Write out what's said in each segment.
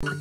Hello,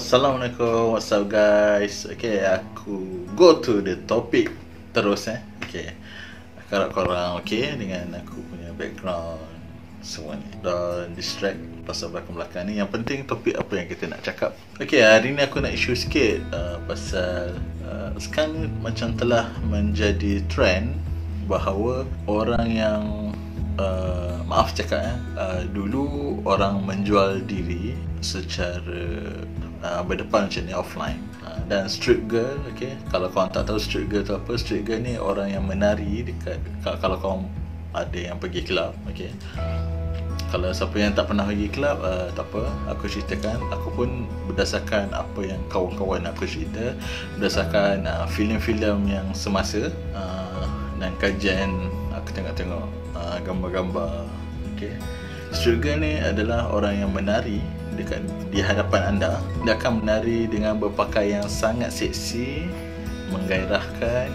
Assalamualaikum, what's up guys? Okay, aku go to the topic terus Okay, aku harap korang okay dengan aku punya background semua ni. Don't distract pasal belakang-belakang ni. Yang penting topik apa yang kita nak cakap. Okay, hari ni aku nak issue sikit pasal sekarang ni macam telah menjadi trend bahawa orang yang maaf cakap dulu orang menjual diri secara berdepan macam ni, offline, dan street girl. Okay, kalau korang tak tahu street girl tu apa, street girl ni orang yang menari dekat, kalau korang ada yang pergi club. Okay, kalau siapa yang tak pernah pergi club, tak apa, aku ceritakan. Aku pun berdasarkan apa yang kawan-kawan aku cerita, berdasarkan filem-filem yang semasa, dan kajian aku tengok-tengok gambar-gambar. Okay, street girl ni adalah orang yang menari di hadapan anda. Dia akan menari dengan berpakaian sangat seksi, menggairahkan.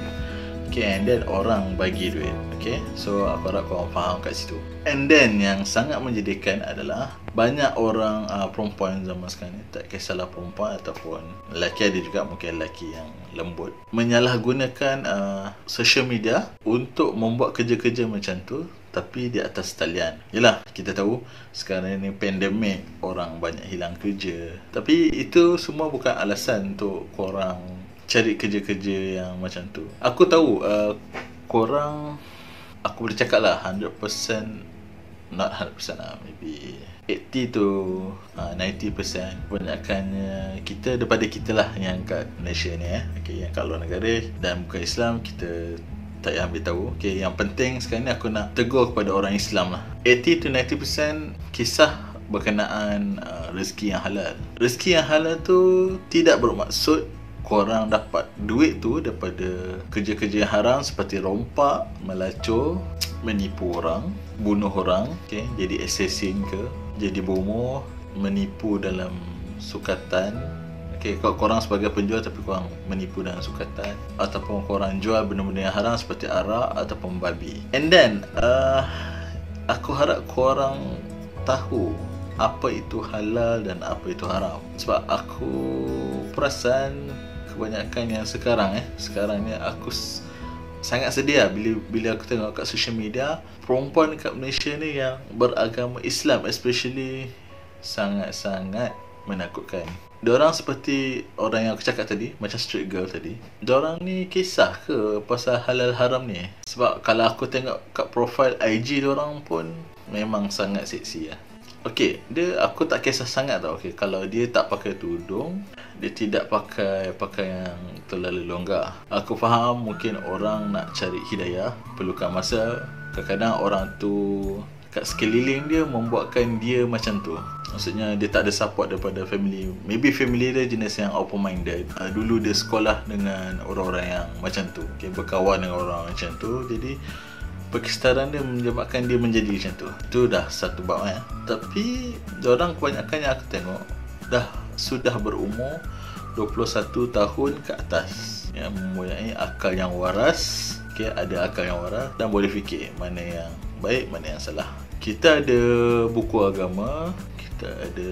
Okay, and then orang bagi duit. Okay, so aku harap korang faham kat situ. And then yang sangat menjadikan adalah banyak orang perempuan zaman sekarang ni, tak kisahlah perempuan ataupun lelaki, ada juga mungkin lelaki yang lembut, menyalahgunakan social media untuk membuat kerja-kerja macam tu, tapi di atas talian. Yelah, kita tahu sekarang ni pandemik, orang banyak hilang kerja, tapi itu semua bukan alasan untuk korang cari kerja-kerja yang macam tu. Aku tahu korang, aku boleh cakap lah 100%, not 100% lah, maybe 80 to 90% kebanyakannya kita, daripada kita lah yang kat Malaysia ni okay, yang kat luar negara dan bukan Islam, kita tak payah ambil tahu. Okay, yang penting sekarang ni aku nak tegur kepada orang Islam lah. 80 to 90% kisah berkenaan rezeki yang halal. Rezeki yang halal tu tidak bermaksud korang dapat duit tu daripada kerja-kerja yang haram seperti rompak, melacur, menipu orang, bunuh orang, okay, jadi assassin ke, jadi bomoh, menipu dalam sukatan. Okay, kalau korang sebagai penjual tapi korang menipu dalam sukatan, ataupun korang jual benda-benda yang haram seperti arak ataupun babi. And then aku harap korang tahu apa itu halal dan apa itu haram. Sebab aku perasan kebanyakan yang sekarang ni aku sangat sedih bila aku tengok kat social media, perempuan kat Malaysia ni yang beragama Islam especially sangat-sangat menakutkan. Diorang seperti orang yang aku cakap tadi, macam street girl tadi, diorang ni kisah ke pasal halal haram ni? Sebab kalau aku tengok kat profile IG diorang pun memang sangat seksi lah. Okay, aku tak kisah sangat tau. Okay, kalau dia tak pakai tudung, dia tidak pakai pakaian yang terlalu longgar, aku faham mungkin orang nak cari hidayah, perlukan masa. Kadang-kadang orang tu kat sekeliling dia membuatkan dia macam tu. Maksudnya dia tak ada support daripada family. Maybe family dia jenis yang open minded. Dulu dia sekolah dengan orang-orang yang macam tu, okay, berkawan dengan orang macam tu, jadi perkisaran dia menyebabkan dia menjadi macam tu. Itu dah satu bab Tapi diorang kebanyakan yang aku tengok sudah berumur 21 tahun ke atas, yang mempunyai akal yang waras. Okay, ada akal yang waras dan boleh fikir mana yang baik, mana yang salah. Kita ada buku agama, kita ada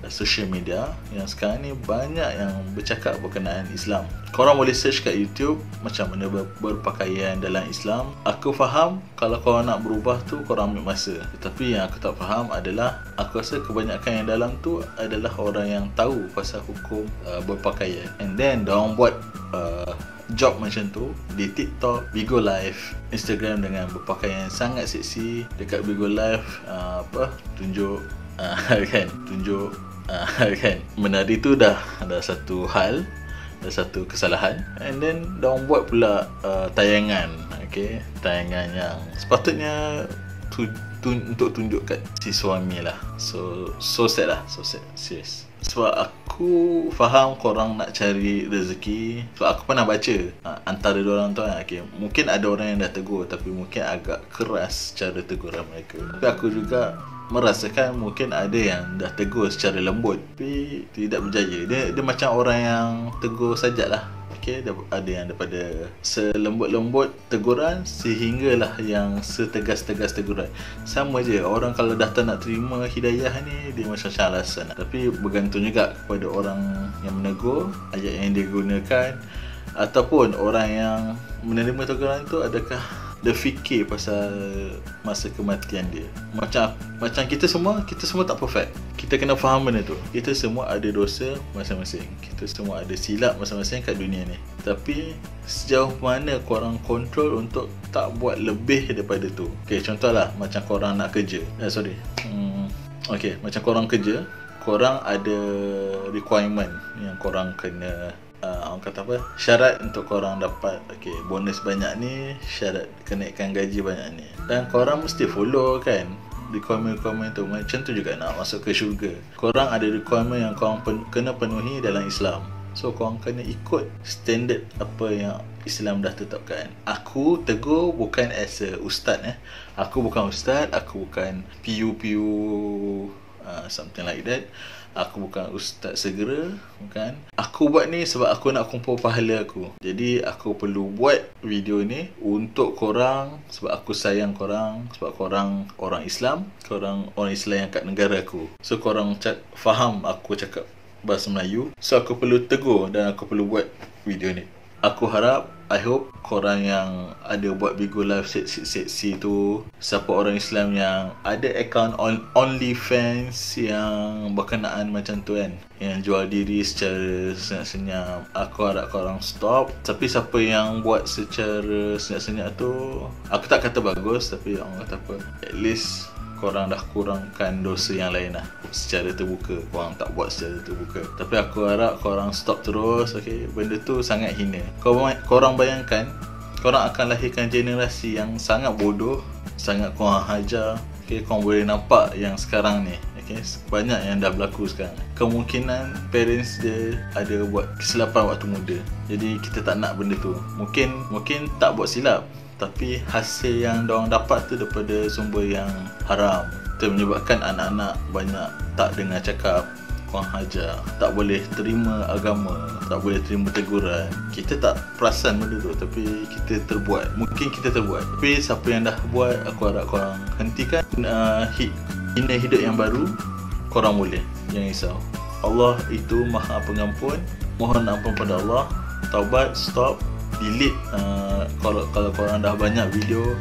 social media yang sekarang ni banyak yang bercakap berkenaan Islam. Korang boleh search kat YouTube macam mana berpakaian dalam Islam. Aku faham kalau korang nak berubah tu korang ambil masa, tetapi yang aku tak faham adalah, aku rasa kebanyakan yang dalam tu adalah orang yang tahu pasal hukum berpakaian, and then diorang buat job macam tu di TikTok, Bigo Live, Instagram dengan berpakaian sangat seksi. Dekat Bigo Live tunjuk kan, menari tu dah ada satu hal, ada satu kesalahan, and then diorang buat pula tayangan, okay, tayangan yang sepatutnya untuk tunjuk kat si suami lah. So sad lah, so sad, serious. Sebab aku faham korang nak cari rezeki. Sebab aku pernah baca antara diorang tu okay, mungkin ada orang yang dah tegur, tapi mungkin agak keras cara teguran mereka. Tapi aku juga merasakan mungkin ada yang dah tegur secara lembut, tapi tidak berjaya. Dia macam orang yang tegur sajalah. Okay, ada yang daripada selembut-lembut teguran sehinggalah yang setegas-tegas teguran. Sama je, orang kalau dah tak nak terima hidayah ni, dia macam alasan. Tapi bergantung juga kepada orang yang menegur, ayat yang dia gunakan, ataupun orang yang menerima teguran tu adakah dia fikir pasal masa kematian dia. Macam kita semua tak perfect. Kita kena faham benda tu. Kita semua ada dosa masing-masing. Kita semua ada silap masing-masing kat dunia ni. Tapi sejauh mana korang kontrol untuk tak buat lebih daripada tu. Okay, contohlah macam korang nak kerja. Okay, macam korang kerja, korang ada requirement yang korang kena orang kata apa, syarat untuk korang dapat bonus banyak ni, syarat kenaikan gaji banyak ni, dan korang mesti follow kan requirement tu. Macam tu juga nak masuk ke syurga, korang ada requirement yang korang kena penuhi dalam Islam. So korang kena ikut standard apa yang Islam dah tetapkan. Aku tegur bukan as a ustaz Aku bukan ustaz, aku bukan PU something like that. Aku bukan ustaz segera, bukan. Aku buat ni sebab aku nak kumpul pahala aku. Jadi aku perlu buat video ni untuk korang, sebab aku sayang korang, sebab korang orang Islam, korang orang Islam yang kat negara aku. So korang faham aku cakap bahasa Melayu, so aku perlu tegur dan aku perlu buat video ni. Aku harap, I hope korang yang ada buat Bigo Live seksi tu, siapa orang Islam yang ada account OnlyFans yang berkenaan macam tu kan, yang jual diri secara senyap-senyap, aku harap korang stop. Tapi siapa yang buat secara senyap-senyap tu, aku tak kata bagus, tapi orang kata apa, at least korang dah kurangkan dosa yang lain lah secara terbuka. Korang tak buat secara terbuka. Tapi aku harap korang stop terus. Benda tu sangat hina. Korang bayangkan, korang akan lahirkan generasi yang sangat bodoh, sangat kurang ajar. Korang boleh nampak yang sekarang ni, banyak yang dah berlaku sekarang. Kemungkinan parents dia ada buat kesilapan waktu muda. Jadi kita tak nak benda tu. Mungkin tak buat silap, tapi hasil yang diorang dapat tu daripada sumber yang haram. Itu menyebabkan anak-anak banyak tak dengar cakap, kurang ajar, tak boleh terima agama, tak boleh terima teguran. Kita tak perasan benda tu, tapi kita terbuat. Mungkin kita terbuat, tapi siapa yang dah buat, aku harap korang hentikan. Hina hidup yang baru, korang boleh, jangan risau. Allah itu Maha Pengampun. Mohon ampun pada Allah. Taubat, stop, delete. Kalau korang dah banyak video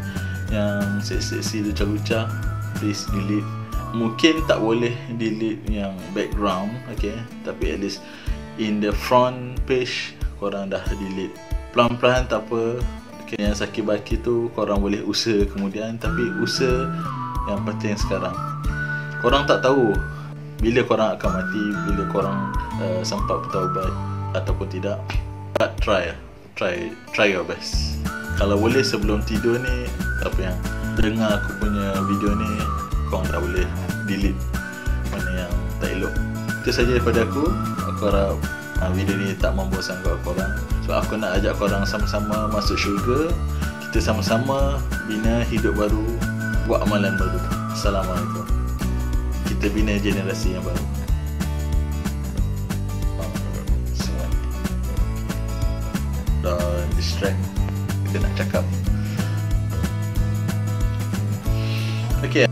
yang seksi-seksi, lucah-lucah, please delete. Mungkin tak boleh delete yang background, tapi at least in the front page korang dah delete. Pelan-pelan tak apa. Yang sakit baki tu korang boleh usaha kemudian, tapi usaha yang penting sekarang. Korang tak tahu bila korang akan mati, bila korang sempat bertaubat ataupun tidak. But try your best. Kalau boleh sebelum tidur ni, apa yang dengar aku punya video ni, korang tak boleh delete mana yang tak elok. Itu saja daripada aku. Aku harap video ni tak membosankan korang. So aku nak ajak korang sama-sama masuk syurga. Kita sama-sama bina hidup baru, buat amalan baru. Assalamualaikum. Kita bina generasi yang baru. Don't distract. Kita nak cakap. Okay.